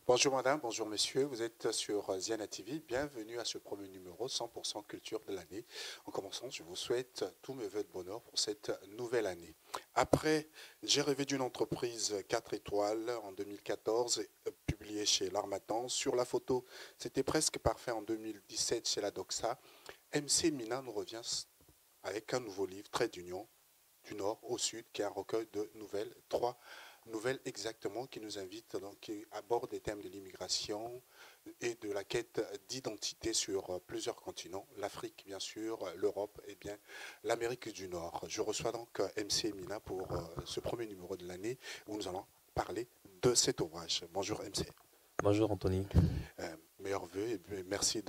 Bonjour madame, bonjour monsieur, vous êtes sur Ziana TV, bienvenue à ce premier numéro 100% culture de l'année. En commençant, je vous souhaite tous mes vœux de bonheur pour cette nouvelle année. Après, j'ai rêvé d'une entreprise 4 étoiles en 2014, publiée chez L'Harmattan. Sur la photo, c'était presque parfait en 2017 chez la Doxa. MC Mina nous revient avec un nouveau livre, Trait d'Union, du Nord au Sud, qui est un recueil de nouvelles, 3 nouvelle exactement qui nous invite, donc, qui aborde des thèmes de l'immigration et de la quête d'identité sur plusieurs continents, l'Afrique bien sûr, l'Europe et bien l'Amérique du Nord. Je reçois donc MC Mina pour ce premier numéro de l'année où nous allons parler de cet ouvrage. Bonjour MC. Bonjour Anthony. Meilleurs vœux et merci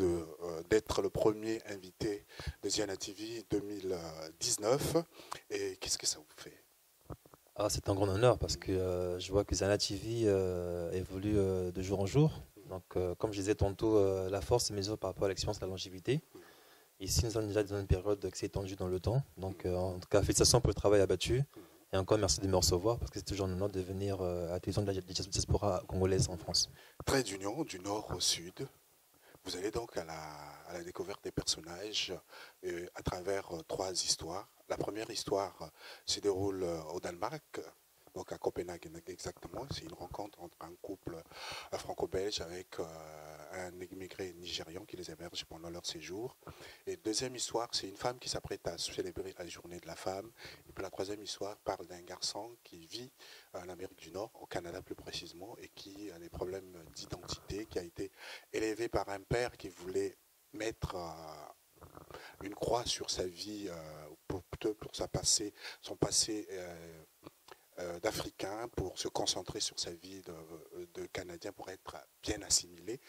d'être le premier invité de Ziana TV 2019. Et qu'est-ce que ça vous fait? Ah, c'est un grand honneur parce que je vois que Ziana TV évolue de jour en jour. Donc, comme je disais tantôt, la force se mesure par rapport à l'expérience, la longévité. Ici, nous sommes déjà dans une période qui s'est étendue dans le temps. Donc, en tout cas, félicitations pour le travail abattu. Et encore merci de me recevoir parce que c'est toujours un honneur de venir à la télévision de la diaspora congolaise en France. Trait d'union du nord au sud. Vous allez donc à la découverte des personnages à travers 3 histoires. La première histoire se déroule au Danemark, donc à Copenhague exactement. C'est une rencontre entre un couple franco-belge avec un immigré nigérian qui les héberge pendant leur séjour. Et deuxième histoire, c'est une femme qui s'apprête à célébrer la journée de la femme. Et puis la troisième histoire parle d'un garçon qui vit en Amérique du Nord, au Canada plus précisément, et qui a des problèmes d'identité, qui a été élevé par un père qui voulait mettre une croix sur sa vie pour son passé d'Africain, pour se concentrer sur sa vie de Canadien pour être bien assimilé,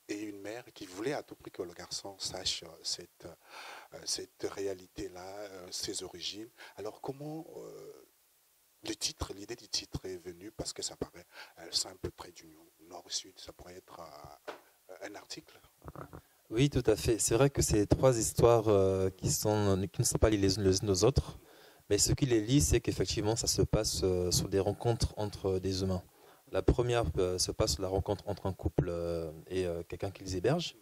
et une mère qui voulait à tout prix que le garçon sache cette réalité-là, ses origines. Alors comment l'idée du titre est venue? Parce que ça paraît simple, trait d'union, nord-sud, ça pourrait être un article. Oui, tout à fait. C'est vrai que c'est 3 histoires qui ne sont pas liées les unes aux autres. Mais ce qui les lie, c'est qu'effectivement, ça se passe sur des rencontres entre des humains. La première se passe sur la rencontre entre un couple et quelqu'un qui les héberge.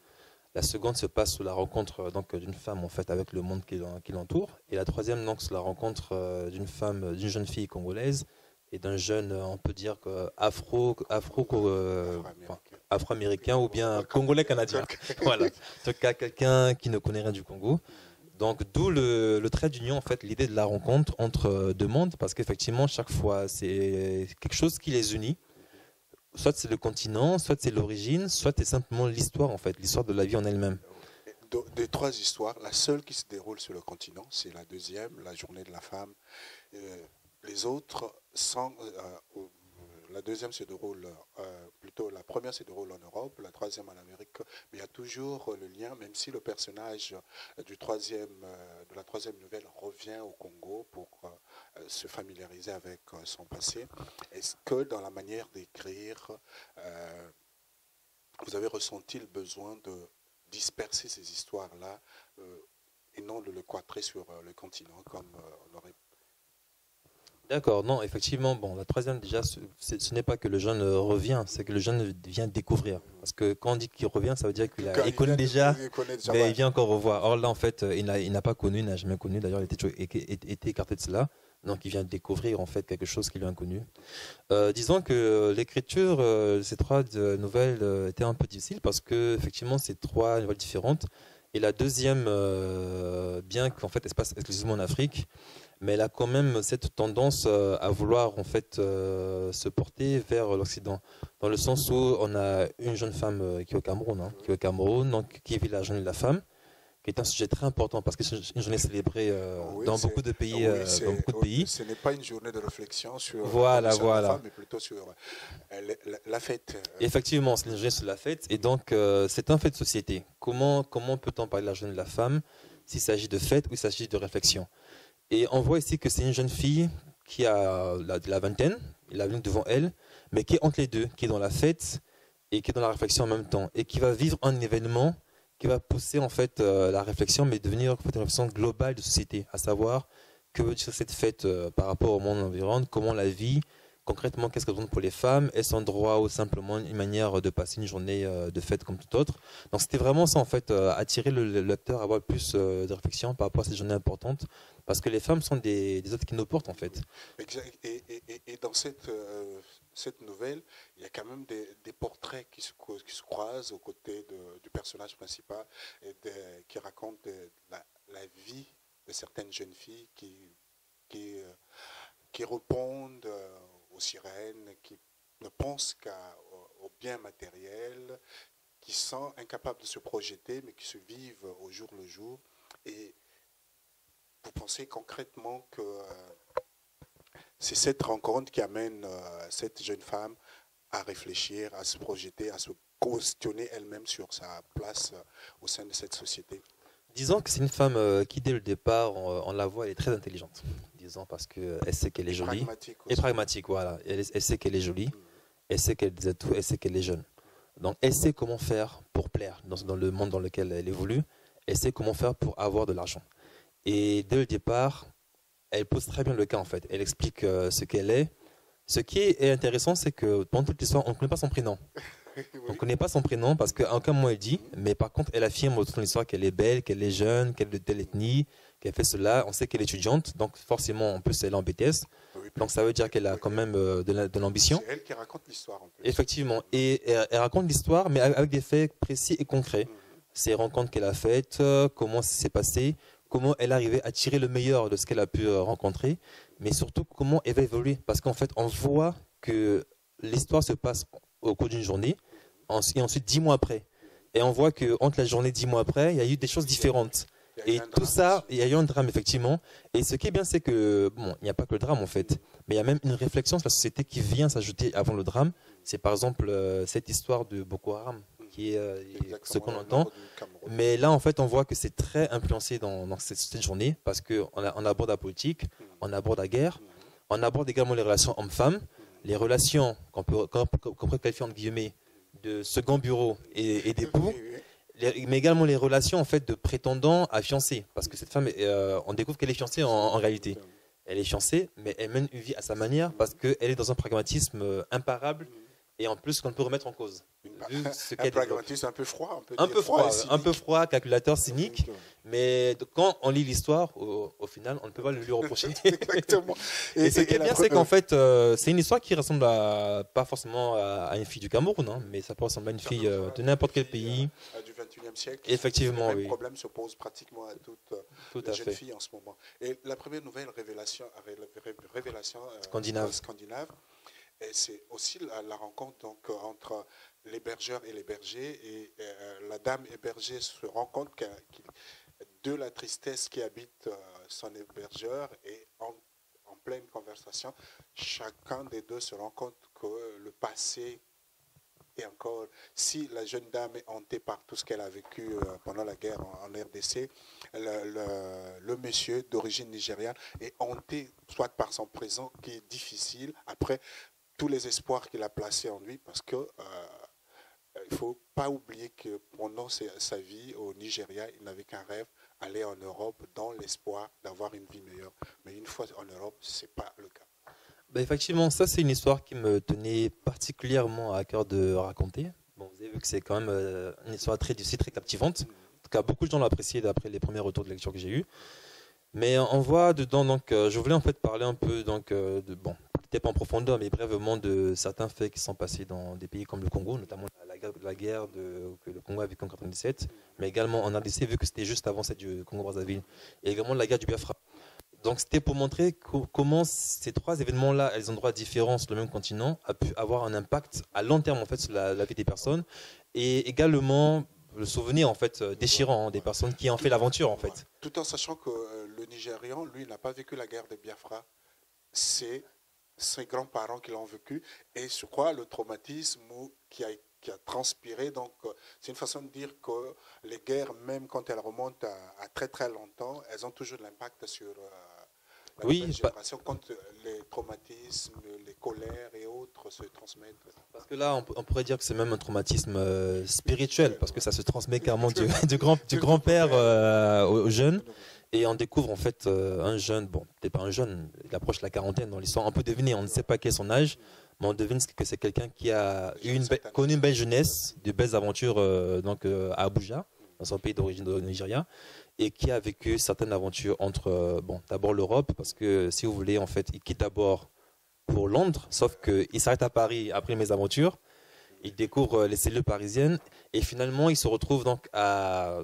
La seconde se passe sur la rencontre d'une femme en fait avec le monde qui l'entoure. Et la troisième donc sur la rencontre d'une jeune fille congolaise et d'un jeune, on peut dire afro-américain ou bien congolais-canadien. Voilà. En tout cas, quelqu'un qui ne connaît rien du Congo. Donc, d'où le trait d'union, en fait, l'idée de la rencontre entre 2 mondes, parce qu'effectivement, chaque fois, c'est quelque chose qui les unit. Soit c'est le continent, soit c'est l'origine, soit c'est simplement l'histoire, en fait, l'histoire de la vie en elle-même. Des 3 histoires, la seule qui se déroule sur le continent, c'est la deuxième, la journée de la femme. Les autres, la deuxième se déroule, plutôt la première se déroule en Europe, la troisième en Amérique, mais il y a toujours le lien, même si le personnage de la troisième nouvelle revient au Congo pour se familiariser avec son passé. Est-ce que dans la manière d'écrire, vous avez ressenti le besoin de disperser ces histoires-là et non de le cloîtrer sur le continent comme on aurait. D'accord, non, effectivement, bon, la troisième, déjà, ce n'est pas que le jeune revient, c'est que le jeune vient découvrir. Parce que quand on dit qu'il revient, ça veut dire qu'il connaît déjà, mais il vient encore revoir. Or là, en fait, il n'a pas connu, il n'a jamais connu, d'ailleurs, il était écarté de cela. Donc, il vient découvrir, en fait, quelque chose qui lui est inconnu. Disons que l'écriture de ces 3 nouvelles était un peu difficile parce que, effectivement, c'est 3 nouvelles différentes. Et la deuxième, bien qu'en fait, elle se passe exclusivement en Afrique, mais elle a quand même cette tendance à vouloir en fait se porter vers l'Occident, dans le sens où on a une jeune femme qui est au Cameroun, donc qui vit la journée de la femme, qui est un sujet très important parce que c'est une journée célébrée dans beaucoup de pays. Ce n'est pas une journée de réflexion sur voilà. la femme, mais plutôt sur la fête. Effectivement, c'est une journée sur la fête, et donc c'est un fait de société. Comment peut-on parler de la journée de la femme s'il s'agit de fête ou il s'agit de réflexion? Et on voit ici que c'est une jeune fille qui a la vingtaine, il a devant elle, mais qui est entre les deux, qui est dans la fête et qui est dans la réflexion en même temps, et qui va vivre un événement qui va pousser en fait la réflexion, mais devenir en fait, une réflexion globale de société, à savoir que veut dire cette fête par rapport au monde environnant, comment la vie, concrètement qu'est-ce qu'elles attendent pour les femmes, est-ce un droit ou simplement une manière de passer une journée de fête comme toute autre. Donc c'était vraiment ça en fait, attirer le lecteur à avoir plus de réflexion par rapport à cette journée importante, parce que les femmes sont des êtres qui nous portent en fait. Exact. Et dans cette nouvelle, il y a quand même des portraits qui se croisent aux côtés du personnage principal et qui racontent la vie de certaines jeunes filles qui, qui répondent aux sirènes, qui ne pensent qu'au bien matériel, qui sont incapables de se projeter, mais qui se vivent au jour le jour. Et vous pensez concrètement que c'est cette rencontre qui amène cette jeune femme à réfléchir, à se projeter, à se questionner elle-même sur sa place au sein de cette société. Disons que c'est une femme qui, dès le départ, on la voit, elle est très intelligente. Disons parce qu'elle sait qu'elle est jolie. Pragmatique aussi. Et pragmatique, voilà. Elle sait qu'elle est jolie, elle sait qu'elle a tout, elle sait qu'elle est jeune. Donc, elle sait comment faire pour plaire dans le monde dans lequel elle évolue. Elle sait comment faire pour avoir de l'argent. Et dès le départ, elle pose très bien le cas, en fait. Elle explique ce qu'elle est. Ce qui est intéressant, c'est que pendant toute l'histoire, on ne connaît pas son prénom. On ne connaît pas son prénom parce qu'à aucun moment elle dit, mais par contre elle affirme dans l'histoire qu'elle est belle, qu'elle est jeune, qu'elle est de telle ethnie, qu'elle fait cela. On sait qu'elle est étudiante, donc forcément en plus elle est en BTS. Donc ça veut dire qu'elle a quand même de l'ambition. C'est elle qui raconte l'histoire en plus. Effectivement, et elle raconte l'histoire, mais avec des faits précis et concrets. Ces rencontres qu'elle a faites, comment ça s'est passé, comment elle est arrivée à tirer le meilleur de ce qu'elle a pu rencontrer, mais surtout comment elle va évoluer. Parce qu'en fait, on voit que l'histoire se passe au cours d'une journée, et ensuite 10 mois après. Et on voit qu'entre la journée et 10 mois après, il y a eu des choses différentes. Et tout ça, il y a eu un drame, effectivement. Et ce qui est bien, c'est que, bon, il n'y a pas que le drame, en fait, mais il y a même une réflexion sur la société qui vient s'ajouter avant le drame. C'est par exemple cette histoire de Boko Haram, qui est ce qu'on entend. Mais là, en fait, on voit que c'est très influencé dans cette journée, parce qu'on aborde la politique, on aborde la guerre, on aborde également les relations hommes-femmes, les relations qu'on peut qualifier entre guillemets de second bureau et d'époux, mais également les relations en fait de prétendants à fiancés, parce que cette femme, on découvre qu'elle est fiancée en réalité. Elle est fiancée, mais elle mène une vie à sa manière parce qu'elle est dans un pragmatisme imparable et en plus qu'on peut remettre en cause. Un pragmatisme un peu froid, un peu froid, calculateur, cynique. Mais quand on lit l'histoire, au final, on ne peut pas le lui reprocher. Exactement. Et ce qui est bien, c'est qu'en fait, c'est une histoire qui ressemble pas forcément à une fille du Cameroun, hein, mais ça peut ressembler à une fille de n'importe quel pays. Du 21e siècle. Effectivement, le même problème se pose pratiquement à toutes les jeunes filles en ce moment. Et la première nouvelle révélation scandinave, c'est aussi la rencontre donc, entre l'hébergeur et l'hébergé. Et la dame hébergée se rend compte de la tristesse qui habite son hébergeur, et en pleine conversation, chacun des deux se rend compte que le passé, et encore, si la jeune dame est hantée par tout ce qu'elle a vécu pendant la guerre en RDC, le monsieur d'origine nigériane est hanté soit par son présent qui est difficile, après tous les espoirs qu'il a placés en lui, parce que il ne faut pas oublier que pendant sa vie au Nigeria, il n'avait qu'un rêve, aller en Europe dans l'espoir d'avoir une vie meilleure. Mais une fois en Europe, ce n'est pas le cas. Ben effectivement, ça c'est une histoire qui me tenait particulièrement à cœur de raconter. Bon, vous avez vu que c'est quand même une histoire très captivante. En tout cas, beaucoup de gens l'ont apprécié d'après les premiers retours de lecture que j'ai eus. Mais on voit dedans, donc, je voulais en fait parler un peu, donc, peut-être pas en profondeur, mais brièvement de certains faits qui sont passés dans des pays comme le Congo, notamment la guerre que le Congo a vécue en 1997, mais également en RDC, vu que c'était juste avant celle du Congo-Brazzaville, et également la guerre du Biafra. Donc c'était pour montrer comment ces trois événements-là, à des endroits différents sur le même continent, a pu avoir un impact à long terme en fait sur la vie des personnes, et également le souvenir en fait déchirant des personnes qui ont fait l'aventure en fait. Tout en sachant que le Nigérian, lui, n'a pas vécu la guerre de Biafra. C'est ses grands-parents qui l'ont vécu, et je crois le traumatisme qui a transpiré. Donc c'est une façon de dire que les guerres, même quand elles remontent à très très longtemps, elles ont toujours de l'impact la nouvelle génération, quand les traumatismes, les colères et autres se transmettent. Parce que là, on pourrait dire que c'est même un traumatisme spirituel, parce que ça se transmet carrément du grand-père aux jeunes. Et on découvre en fait un jeune, bon, peut-être pas un jeune, il approche la quarantaine dans l'histoire, on peut deviner, on ne sait pas quel est son âge, mais on devine que c'est quelqu'un qui a connu une belle jeunesse, de belles aventures à Abuja, dans son pays d'origine au Nigeria, et qui a vécu certaines aventures entre, bon, d'abord l'Europe, parce que si vous voulez, en fait, il quitte d'abord pour Londres, sauf qu'il s'arrête à Paris après mes aventures. Il découvre les cellules parisiennes et finalement il se retrouve donc à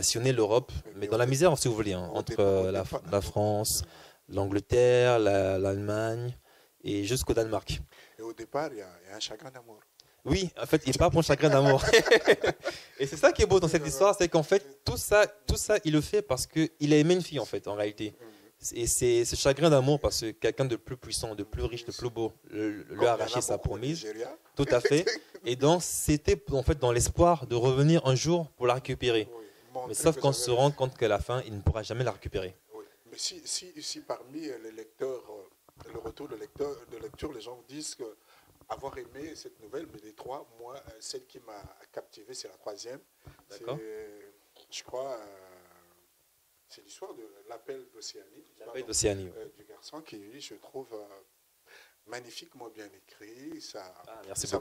sillonner l'Europe, mais dans la misère si vous voulez, hein, entre la France, l'Angleterre, l'Allemagne et jusqu'au Danemark. Et au départ, il y a un chagrin d'amour. Oui, en fait, il part pour un chagrin d'amour. Et c'est ça qui est beau dans cette histoire, c'est qu'en fait, tout ça, il le fait parce qu'il a aimé une fille en fait, en réalité. Et c'est ce chagrin d'amour parce que quelqu'un de plus puissant, de plus riche, de plus beau lui a arraché sa promise. Tout à fait. Et donc c'était en fait dans l'espoir de revenir un jour pour la récupérer. Oui, mais sauf qu'on se rend compte qu'à la fin, il ne pourra jamais la récupérer. Oui. Mais si parmi les lecteurs, le retour de lecture, les gens disent que avoir aimé cette nouvelle, mais les trois, moi, celle qui m'a captivé, c'est la troisième. D'accord. Je crois. C'est l'histoire de l'appel d'Océanie. L'appel d'Océanie. Du garçon qui, je trouve, magnifiquement bien écrit. Ça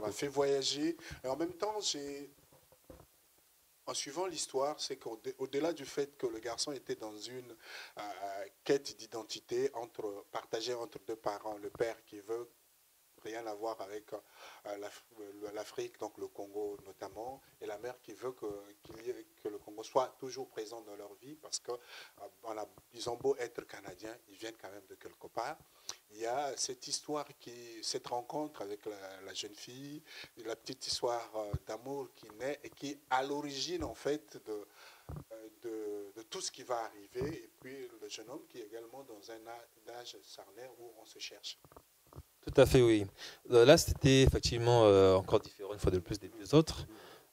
m'a fait voyager. Et en même temps, en suivant l'histoire, c'est qu'au-delà du fait que le garçon était dans une quête d'identité partagée entre deux parents, le père qui veut rien à voir avec l'Afrique, donc le Congo notamment, et la mère qui veut que le Congo soit toujours présent dans leur vie, parce qu'ils ont beau être canadiens, ils viennent quand même de quelque part. Il y a cette histoire, cette rencontre avec la jeune fille, la petite histoire d'amour qui naît et qui est à l'origine en fait de tout ce qui va arriver, et puis le jeune homme qui est également dans un âge charnière où on se cherche. Tout à fait, oui. Là, c'était effectivement encore différent une fois de plus des deux autres.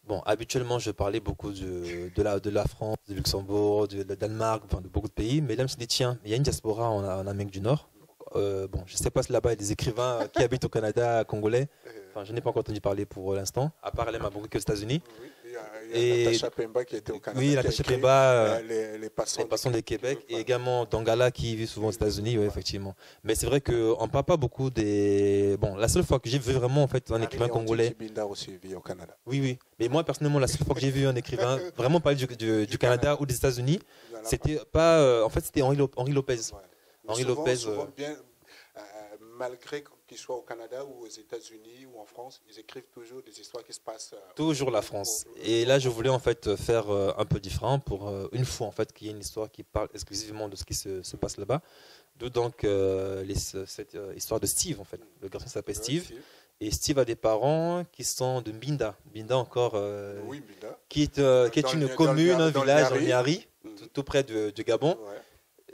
Bon, habituellement, je parlais beaucoup de la France, du Luxembourg, du Danemark, enfin, de beaucoup de pays. Mais là, je me suis dit, tiens, il y a une diaspora en Amérique du Nord. Bon, je ne sais pas si là-bas, il y a des écrivains qui habitent au Canada, congolais. Enfin, je n'ai pas encore entendu parler pour l'instant, à part elle m'a beaucoup aux États-Unis. Oui, il y a Natacha Pemba qui était au Canada. Oui, Natacha Pemba, les passants de Québec, et également Dangala qui vit souvent aux États-Unis, oui, effectivement. Mais c'est vrai qu'on ne parle pas beaucoup des. Bon, la seule fois que j'ai vu vraiment en fait un écrivain congolais. Binda aussi vit au Canada. Oui, oui. Mais moi personnellement, la seule fois que j'ai vu un écrivain vraiment parler du Canada ou des États-Unis, c'était pas. En fait, c'était Henri Lopez. Ouais. Henri Lopez. Souvent bien, malgré qu'ils soient au Canada ou aux États-Unis ou en France, ils écrivent toujours des histoires qui se passent. Toujours la France. Et là, je voulais en fait faire un peu différent pour une fois en fait qu'il y ait une histoire qui parle exclusivement de ce qui se passe là-bas. D'où donc cette histoire de Steve en fait. Le garçon s'appelle Steve. Et Steve a des parents qui sont de Mbinda. Mbinda encore, oui, Mbinda. qui est une commune, un village en Niari, tout près du Gabon. Ouais.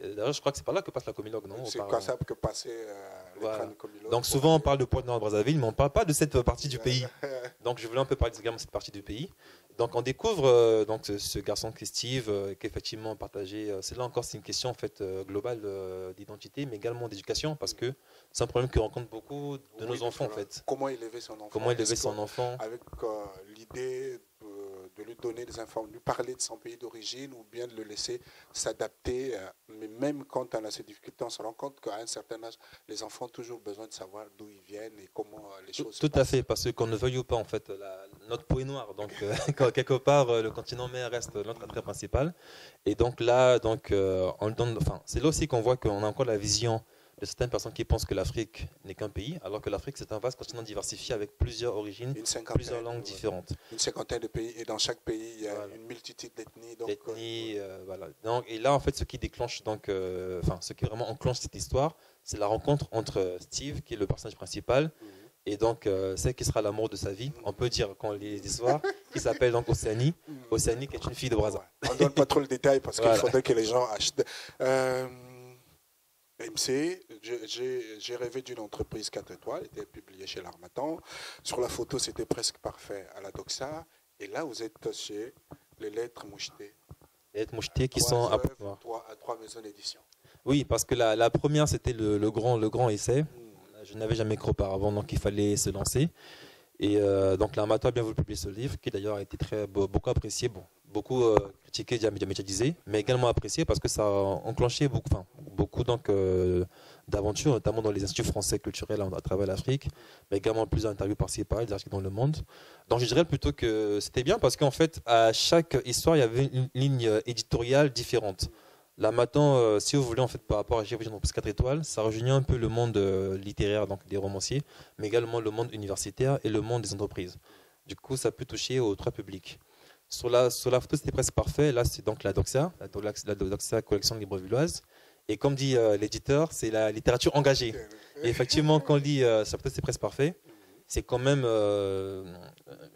D'ailleurs, je crois que c'est par là que passe la Comilogue, non? C'est comme ça que passait l'écran de Comilogue. Donc souvent, on parle de Pointe-Noire-Brazzaville, mais on ne parle pas de cette partie du pays. Donc je voulais un peu parler de cette partie du pays. Donc on découvre donc ce garçon qui est Steve, qui est effectivement partagé. C'est là encore, c'est une question en fait globale d'identité, mais également d'éducation, parce que c'est un problème que rencontrent beaucoup de nos enfants en fait. Comment élever son enfant? Comment élever son enfant? Avec l'idée de lui donner des informations, lui parler de son pays d'origine, ou bien de le laisser s'adapter. Mais même quand on a ces difficultés, on se rend compte qu'à un certain âge, les enfants ont toujours besoin de savoir d'où ils viennent et comment les choses se passent. Tout à fait, parce qu'on ne veuille ou pas, en fait, notre peau est noire. Donc, quelque part, le continent mer reste notre attrait principal. Et donc là, c'est là aussi qu'on voit qu'on a encore la vision de certaines personnes qui pensent que l'Afrique n'est qu'un pays, alors que l'Afrique, c'est un vaste continent diversifié avec plusieurs origines, plusieurs langues différentes. Une cinquantaine de pays, et dans chaque pays, il y a une multitude d'ethnies. Voilà. Donc, et là, en fait, ce qui déclenche, ce qui vraiment enclenche cette histoire, c'est la rencontre entre Steve, qui est le personnage principal, et donc celle qui sera l'amour de sa vie, on peut dire quand on lit les histoires, qui s'appelle donc Océanie. Océanie, qui est une fille de Brazza. On ne donne pas trop le détail parce qu'il faudrait que les gens achètent. MC, j'ai rêvé d'une entreprise 4 étoiles, était publiée chez l'Harmattan. Sur la photo, c'était presque parfait à la Doxa. Et là, vous êtes chez les Lettres Mouchetées. Les Lettres Mouchetées qui sont à trois maisons d'édition. Oui, parce que la première, c'était le grand essai. Je n'avais jamais cru auparavant, donc il fallait se lancer. Et donc l'Armatan a bien voulu publier ce livre, qui d'ailleurs a été beaucoup apprécié, bon, beaucoup critiqué, médiatisé, mais également apprécié parce que ça a enclenché beaucoup donc, d'aventures, notamment dans les instituts français culturels à travers l'Afrique, mais également plusieurs interviews par-ci et par-là, des articles dans le monde. Donc je dirais plutôt que c'était bien parce qu'en fait, à chaque histoire, il y avait une ligne éditoriale différente. Là maintenant, si vous voulez, en fait, par rapport à G-Vision 4 étoiles, ça rejoignait un peu le monde littéraire, donc des romanciers, mais également le monde universitaire et le monde des entreprises. Du coup, ça peut toucher aux trois publics. Sur la photo, c'était presque parfait. Là, c'est donc la Doxa, la Doxa collection librevilloise. Et comme dit l'éditeur, c'est la littérature engagée. Et effectivement, quand on lit sur la photo, c'est presque parfait. C'est quand même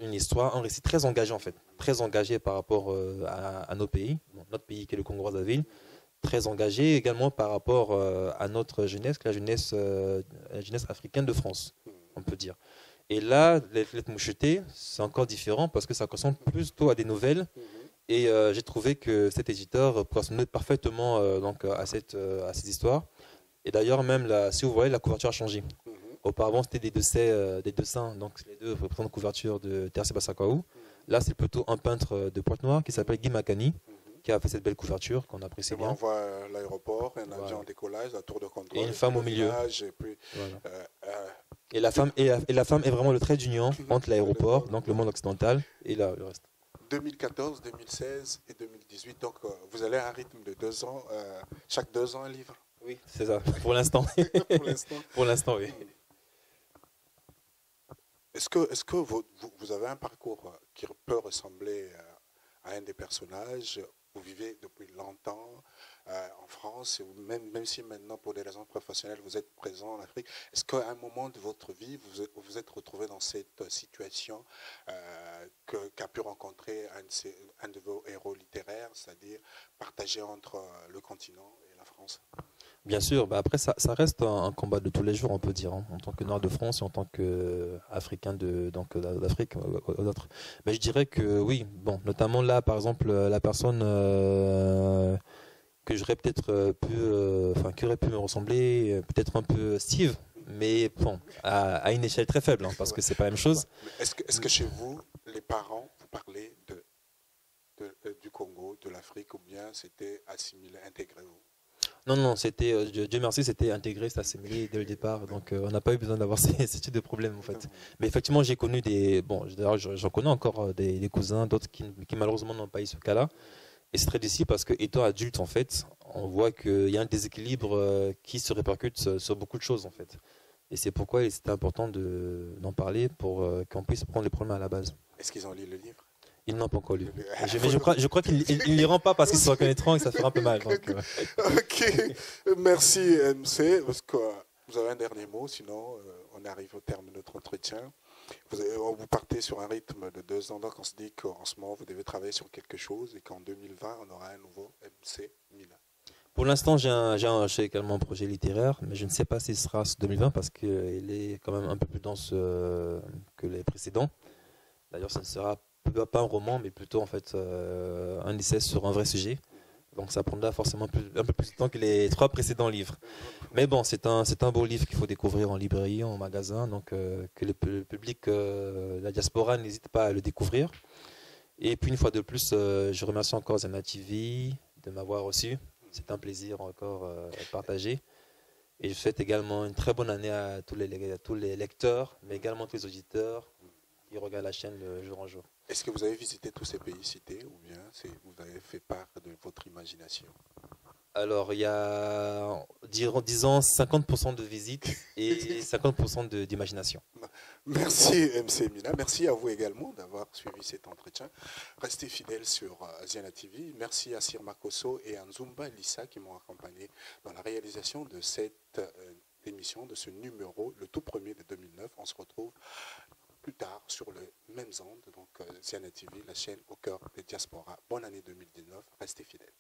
une histoire, un récit très engagé en fait, très engagé par rapport à nos pays, notre pays qui est le Congo-Brazzaville, très engagé également par rapport à notre jeunesse, la jeunesse africaine de France, on peut dire. Et là, les lettres mouchetées, c'est encore différent parce que ça correspond plutôt à des nouvelles. Et j'ai trouvé que cet éditeur correspondait parfaitement donc, à ces histoires. Et d'ailleurs, même, si vous voyez, la couverture a changé. Auparavant, c'était des dessins, donc les deux représentent la couverture de Terce Bassakaou. Là, c'est plutôt un peintre de Pointe-Noire qui s'appelle Guy Makani, qui a fait cette belle couverture qu'on apprécie bien. On voit l'aéroport, un avion en décollage, la tour de contrôle. Et une femme au milieu. Et, puis, voilà. Et la femme est vraiment le trait d'union entre l'aéroport, donc le monde occidental, et là, le reste. 2014, 2016 et 2018, donc vous allez à un rythme de 2 ans, chaque 2 ans un livre. Oui, c'est ça, pour l'instant. Pour l'instant, oui. Est-ce que vous avez un parcours qui peut ressembler à un des personnages? Vous vivez depuis longtemps en France, même si maintenant, pour des raisons professionnelles, vous êtes présent en Afrique. Est-ce qu'à un moment de votre vie, vous vous êtes retrouvé dans cette situation qu'a pu rencontrer un de vos héros littéraires, c'est-à-dire partagé entre le continent et la France? Bien sûr, bah après ça reste un combat de tous les jours, on peut dire, hein, en tant que Noir de France et en tant qu'Africain d'Afrique ou d'autres. Mais je dirais que oui, bon, notamment là, par exemple, la personne que j'aurais peut-être qui aurait pu me ressembler, peut-être un peu Steve, mais bon, à une échelle très faible, hein, parce que c'est pas la même chose. Est-ce que chez vous, les parents, vous parlez du Congo, de l'Afrique, ou bien c'était assimilé, intégré vous? Non, c'était, Dieu merci, c'était intégré, c'était assimilé dès le départ. Donc, on n'a pas eu besoin d'avoir ce type de problème, en fait. Mais effectivement, j'ai connu d'ailleurs, j'en connais encore des cousins, d'autres qui malheureusement n'ont pas eu ce cas-là. Et c'est très difficile parce que, étant adulte, en fait, on voit qu'il y a un déséquilibre qui se répercute sur beaucoup de choses, en fait. Et c'est pourquoi c'était important d'en parler pour qu'on puisse prendre les problèmes à la base. Est-ce qu'ils ont lu le livre? Ils n'ont pas encore lu. Mais je crois qu'ils ne liront pas parce qu'ils se reconnaîtront et ça fera un peu mal. Donc, Ok, merci MC. Parce que vous avez un dernier mot, sinon on arrive au terme de notre entretien. Vous partez sur un rythme de 2 ans, donc on se dit qu'en ce moment vous devez travailler sur quelque chose et qu'en 2020 on aura un nouveau MC Mina. Pour l'instant, j'ai également un projet littéraire, mais je ne sais pas si ce sera ce 2020 parce qu'il est quand même un peu plus dense que les précédents. D'ailleurs, ce ne sera pas un roman, mais plutôt en fait un essai sur un vrai sujet. Donc ça prendra forcément un peu plus de temps que les 3 précédents livres. Mais bon, c'est un beau livre qu'il faut découvrir en librairie, en magasin, donc que le public, la diaspora, n'hésite pas à le découvrir. Et puis une fois de plus, je remercie encore Ziana TV de m'avoir reçu. C'est un plaisir encore partagé. Et je souhaite également une très bonne année à tous les lecteurs, mais également à tous les auditeurs qui regardent la chaîne de jour en jour. Est-ce que vous avez visité tous ces pays cités ou bien vous avez fait part de votre imagination? Alors, il y a, disons, 50% de visites et 50% d'imagination. Merci MC Mina, merci à vous également d'avoir suivi cet entretien. Restez fidèles sur Ziana TV. Merci à Sir Makoso et à Nzumba Lissa qui m'ont accompagné dans la réalisation de cette émission, de ce numéro, le tout premier de 2009. On se retrouve plus tard sur le même onde, donc Ziana TV, la chaîne au cœur des diasporas. Bonne année 2019, restez fidèles.